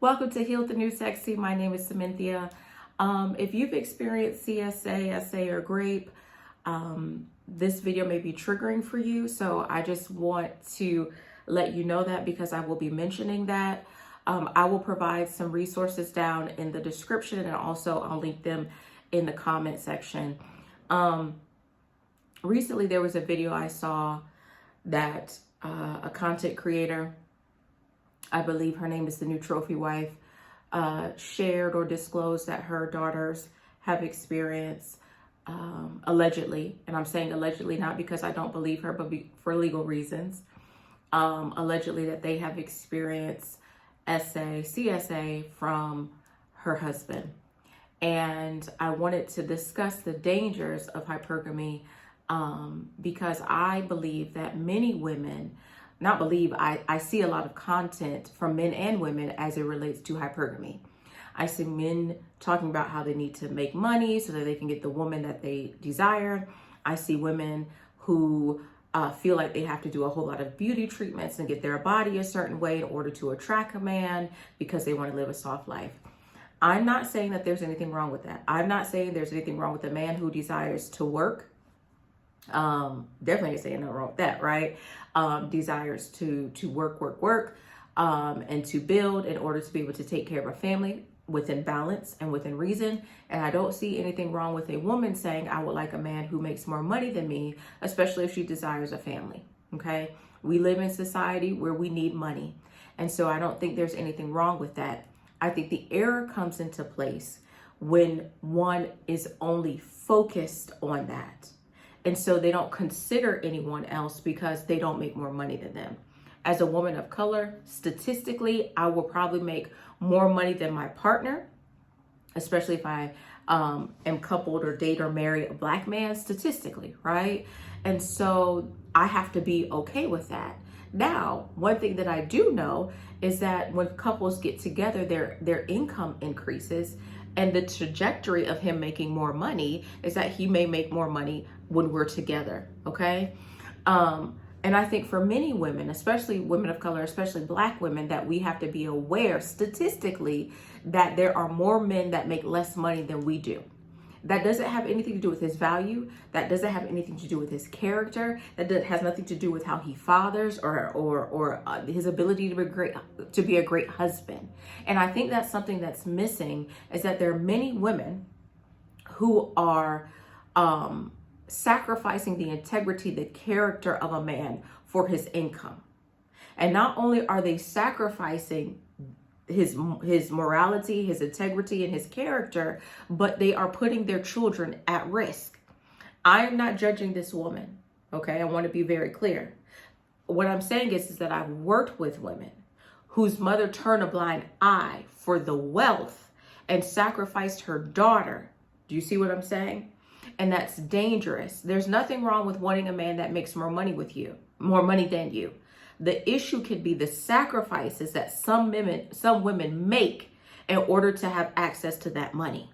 Welcome to Heal the New Sexy. My name is Cynthia. If you've experienced CSA, SA, or GRAPE, this video may be triggering for you. So I just want to let you know that because I will be mentioning that. I will provide some resources down in the description, and also I'll link them in the comment section. Recently, there was a video I saw that a content creator, I believe her name is the New Trophy Wife, shared or disclosed that her daughters have experienced, allegedly, and I'm saying allegedly not because I don't believe her, but for legal reasons, allegedly that they have experienced CSA from her husband. And I wanted to discuss the dangers of hypergamy because I believe that many women, I see a lot of content from men and women as it relates to hypergamy. I see men talking about how they need to make money so that they can get the woman that they desire. I see women who feel like they have to do a whole lot of beauty treatments and get their body a certain way in order to attract a man because they want to live a soft life. I'm not saying that there's anything wrong with that. I'm not saying there's anything wrong with a man who desires to work. Definitely saying nothing wrong with that, right? Desires to work, and to build in order to be able to take care of a family within balance and within reason. And I don't see anything wrong with a woman saying, I would like a man who makes more money than me, especially if she desires a family. Okay. We live in society where we need money. And so I don't think there's anything wrong with that. I think the error comes into place when one is only focused on that. And so they don't consider anyone else because they don't make more money than them. As a woman of color, statistically, I will probably make more money than my partner, especially if I am coupled or date or marry a Black man, statistically, right? And so I have to be okay with that. Now, one thing that I do know is that when couples get together, their income increases. And the trajectory of him making more money is that he may make more money when we're together, okay? And I think for many women, especially women of color, especially Black women, that we have to be aware statistically that there are more men that make less money than we do. That doesn't have anything to do with his value. That doesn't have anything to do with his character. Has nothing to do with how he fathers or his ability to be a great husband. And I think that's something that's missing, is that there are many women who are sacrificing the integrity, the character of a man for his income. And not only are they sacrificing his morality, his integrity, and his character, but they are putting their children at risk. I am not judging this woman, okay? I want to be very clear. What I'm saying is that I've worked with women whose mother turned a blind eye for the wealth and sacrificed her daughter. Do you see what I'm saying? And that's dangerous. There's nothing wrong with wanting a man that makes more money than you. The issue could be the sacrifices that some women make in order to have access to that money.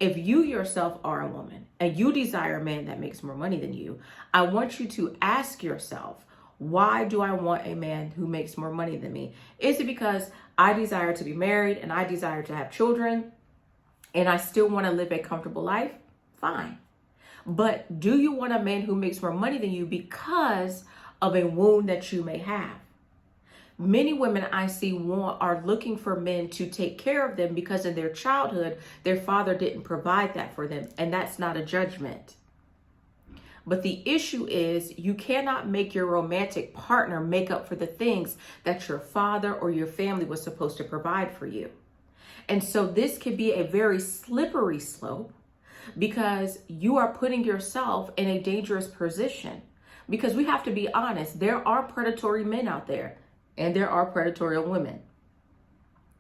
If you yourself are a woman and you desire a man that makes more money than you, I want you to ask yourself, why do I want a man who makes more money than me? Is it because I desire to be married and I desire to have children and I still want to live a comfortable life? Fine. But do you want a man who makes more money than you because of a wound that you may have? Many women I see are looking for men to take care of them because in their childhood, their father didn't provide that for them. And that's not a judgment. But the issue is you cannot make your romantic partner make up for the things that your father or your family was supposed to provide for you. And so this could be a very slippery slope because you are putting yourself in a dangerous position. Because we have to be honest, there are predatory men out there and there are predatory women,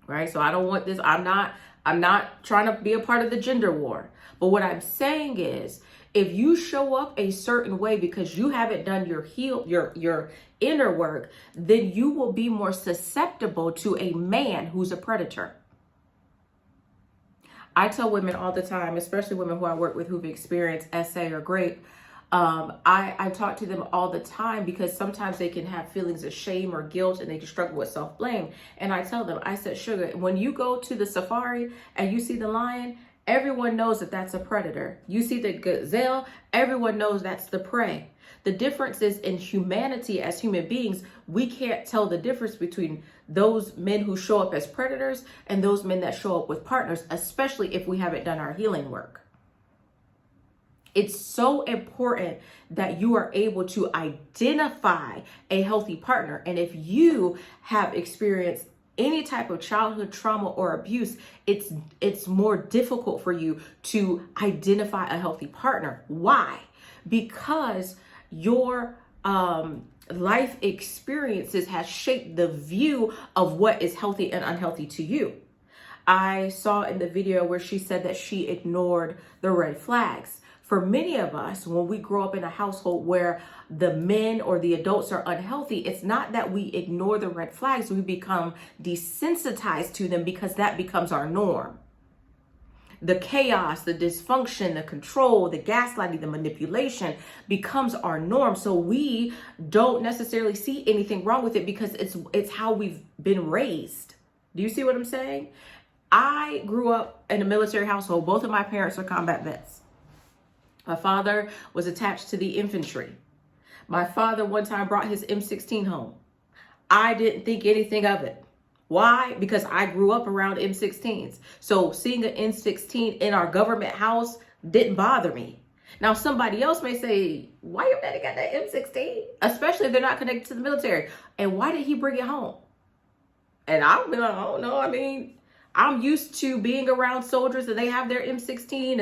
right? So I don't want this. I'm not trying to be a part of the gender war. But what I'm saying is, if you show up a certain way because you haven't done your inner work, then you will be more susceptible to a man who's a predator. I tell women all the time, especially women who I work with who've experienced SA or GRAPE, I talk to them all the time because sometimes they can have feelings of shame or guilt and they can struggle with self-blame. And I tell them, I said, sugar, when you go to the safari and you see the lion, everyone knows that that's a predator. You see the gazelle, everyone knows that's the prey. The difference is in humanity as human beings, we can't tell the difference between those men who show up as predators and those men that show up with partners, especially if we haven't done our healing work. It's so important that you are able to identify a healthy partner. And if you have experienced any type of childhood trauma or abuse, it's more difficult for you to identify a healthy partner. Why? Because your life experiences has shaped the view of what is healthy and unhealthy to you. I saw in the video where she said that she ignored the red flags. For many of us, when we grow up in a household where the men or the adults are unhealthy, it's not that we ignore the red flags, we become desensitized to them because that becomes our norm. The chaos, the dysfunction, the control, the gaslighting, the manipulation becomes our norm. So we don't necessarily see anything wrong with it because it's how we've been raised. Do you see what I'm saying? I grew up in a military household. Both of my parents are combat vets. My father was attached to the infantry. My father one time brought his M16 home. I didn't think anything of it. Why? Because I grew up around M16s. So seeing an M16 in our government house didn't bother me. Now, somebody else may say, why your daddy got that M16? Especially if they're not connected to the military. And why did he bring it home? And I'll be like, I don't know. I mean, I'm used to being around soldiers and they have their M16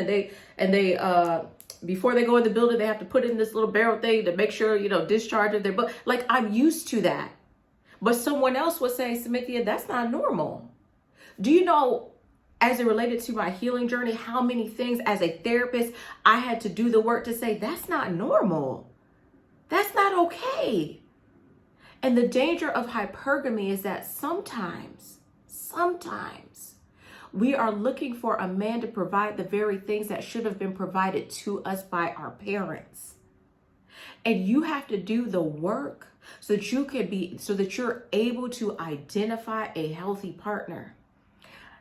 and they before they go in the building, they have to put in this little barrel thing to make sure, discharge of their book. Like, I'm used to that. But someone else was saying, Samithia, that's not normal. Do you know, as it related to my healing journey, how many things as a therapist I had to do the work to say, that's not normal. That's not okay. And the danger of hypergamy is that sometimes we are looking for a man to provide the very things that should have been provided to us by our parents. And you have to do the work so that you're able to identify a healthy partner.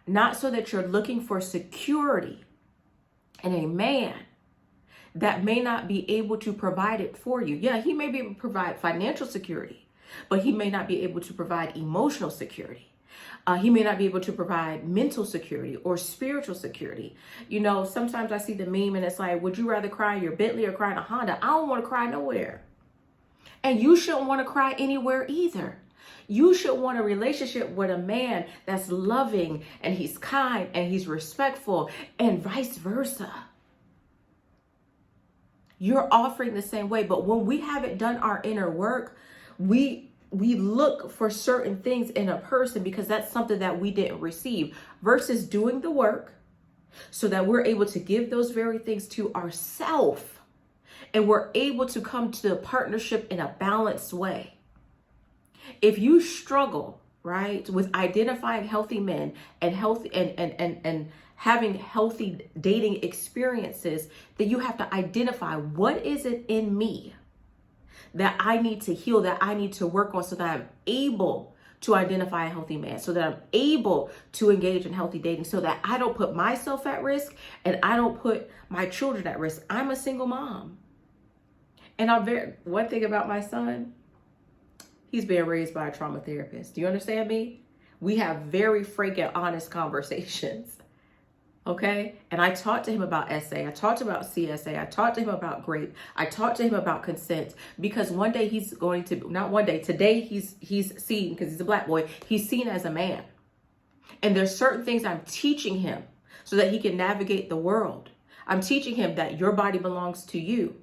Not so that you're looking for security in a man that may not be able to provide it for you. Yeah, he may be able to provide financial security, but he may not be able to provide emotional security. He may not be able to provide mental security or spiritual security. Sometimes I see the meme and it's like, would you rather cry in your Bentley or cry in a Honda? I don't want to cry nowhere. And you shouldn't want to cry anywhere either. You should want a relationship with a man that's loving and he's kind and he's respectful and vice versa. You're offering the same way, but when we haven't done our inner work, we look for certain things in a person because that's something that we didn't receive versus doing the work so that we're able to give those very things to ourselves and we're able to come to a partnership in a balanced way. If you struggle, right, with identifying healthy men and healthy and having healthy dating experiences, then you have to identify what is it in me that I need to heal, that I need to work on so that I'm able to identify a healthy man, so that I'm able to engage in healthy dating, so that I don't put myself at risk and I don't put my children at risk. I'm a single mom. And one thing about my son, he's being raised by a trauma therapist. Do you understand me? We have very frank and honest conversations. Okay. And I talked to him about SA. I talked about CSA. I talked to him about GRAPE. I talked to him about consent because one day today he's seen, because he's a Black boy, he's seen as a man. And there's certain things I'm teaching him so that he can navigate the world. I'm teaching him that your body belongs to you.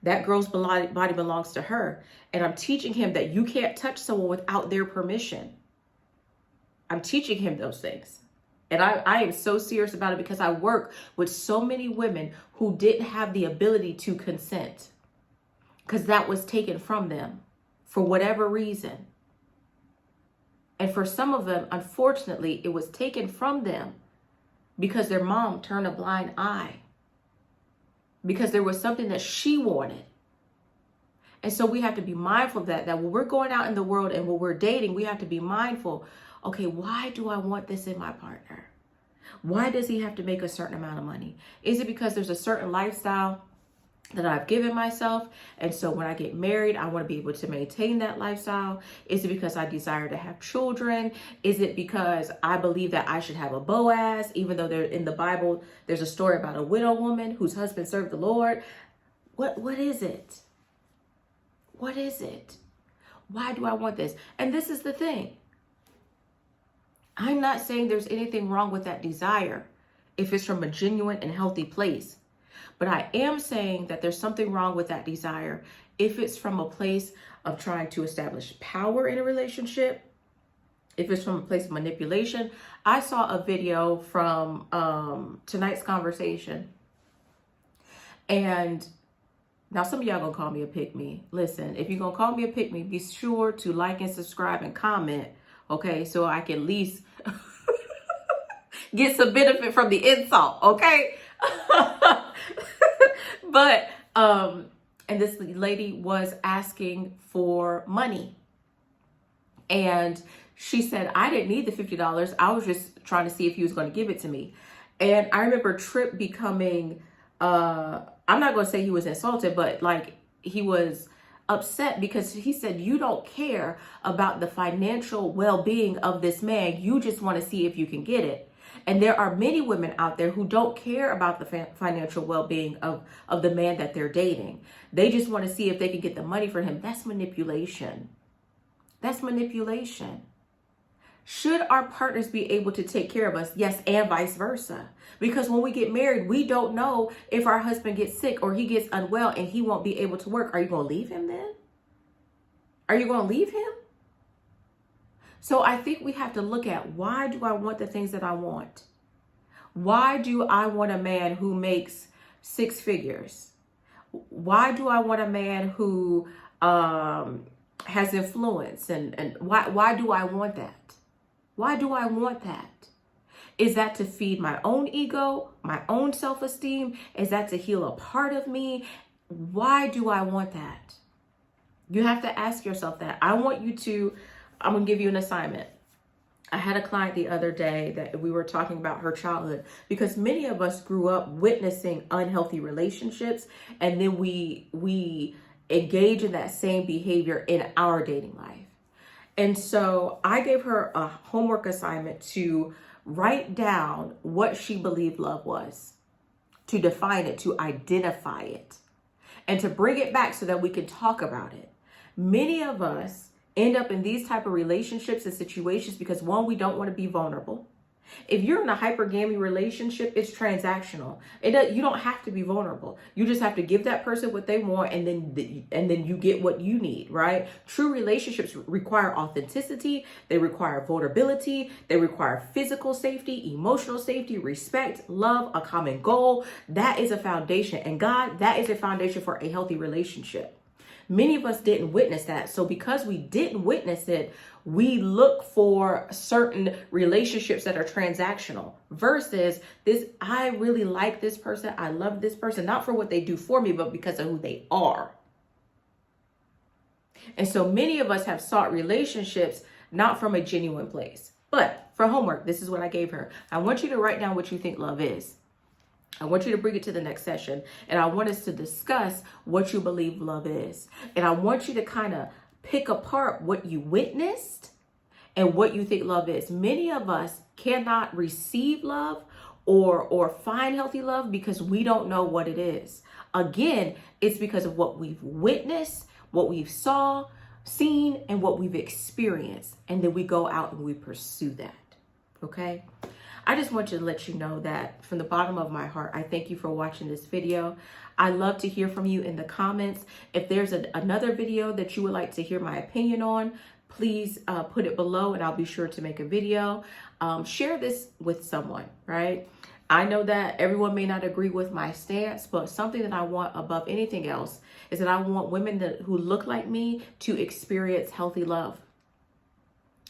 That girl's body belongs to her. And I'm teaching him that you can't touch someone without their permission. I'm teaching him those things. And I am so serious about it because I work with so many women who didn't have the ability to consent because that was taken from them for whatever reason. And for some of them, unfortunately, it was taken from them because their mom turned a blind eye, because there was something that she wanted And so we have to be mindful of that when we're going out in the world and when we're dating, we have to be mindful. Okay, why do I want this in my partner? Why does he have to make a certain amount of money? Is it because there's a certain lifestyle that I've given myself, and so when I get married, I want to be able to maintain that lifestyle? Is it because I desire to have children? Is it because I believe that I should have a Boaz, even though in the Bible there's a story about a widow woman whose husband served the Lord? What is it? What is it? Why do I want this? And this is the thing. I'm not saying there's anything wrong with that desire if it's from a genuine and healthy place. But I am saying that there's something wrong with that desire if it's from a place of trying to establish power in a relationship, if it's from a place of manipulation. I saw a video from tonight's conversation, and now some of y'all gonna call me a pick-me. Listen, if you're gonna call me a pick-me, be sure to like and subscribe and comment, okay? So I can at least get some benefit from the insult, okay? But, and this lady was asking for money. And she said, I didn't need the $50. I was just trying to see if he was going to give it to me. And I remember Tripp becoming, I'm not going to say he was insulted, but like he was upset because he said, you don't care about the financial well-being of this man. You just want to see if you can get it. And there are many women out there who don't care about the financial well-being of the man that they're dating. They just want to see if they can get the money for him. That's manipulation. That's manipulation. Should our partners be able to take care of us? Yes, and vice versa. Because when we get married, we don't know if our husband gets sick or he gets unwell and he won't be able to work. Are you going to leave him then? Are you going to leave him? So I think we have to look at, why do I want the things that I want? Why do I want a man who makes 6 figures? Why do I want a man who has influence? And why do I want that? Why do I want that? Is that to feed my own ego, my own self-esteem? Is that to heal a part of me? Why do I want that? You have to ask yourself that. I'm going to give you an assignment. I had a client the other day that we were talking about her childhood, because many of us grew up witnessing unhealthy relationships, and then we engage in that same behavior in our dating life. And so I gave her a homework assignment to write down what she believed love was, to define it, to identify it, and to bring it back so that we can talk about it. Many of us end up in these type of relationships and situations because, one, we don't want to be vulnerable. If you're in a hypergamy relationship, it's transactional. You don't have to be vulnerable. You just have to give that person what they want, and then you get what you need, right? True relationships require authenticity. They require vulnerability. They require physical safety, emotional safety, respect, love, a common goal. That is a foundation. And God, that is a foundation for a healthy relationship. Many of us didn't witness that. So because we didn't witness it, we look for certain relationships that are transactional versus this. I really like this person. I love this person, not for what they do for me, but because of who they are. And so many of us have sought relationships not from a genuine place. But for homework, this is what I gave her. I want you to write down what you think love is. I want you to bring it to the next session, and I want us to discuss what you believe love is. And I want you to kind of pick apart what you witnessed and what you think love is. Many of us cannot receive love or find healthy love because we don't know what it is. Again, it's because of what we've witnessed, what we've seen, and what we've experienced. And then we go out and we pursue that. Okay? I just want to let you know that from the bottom of my heart, I thank you for watching this video. I love to hear from you in the comments. If there's another video that you would like to hear my opinion on, please put it below and I'll be sure to make a video. Share this with someone, right? I know that everyone may not agree with my stance, but something that I want above anything else is that I want women who look like me to experience healthy love.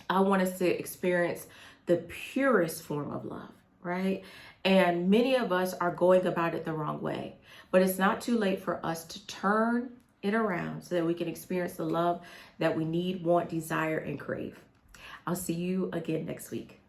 I want us to experience the purest form of love, right? And many of us are going about it the wrong way, but it's not too late for us to turn it around so that we can experience the love that we need, want, desire, and crave. I'll see you again next week.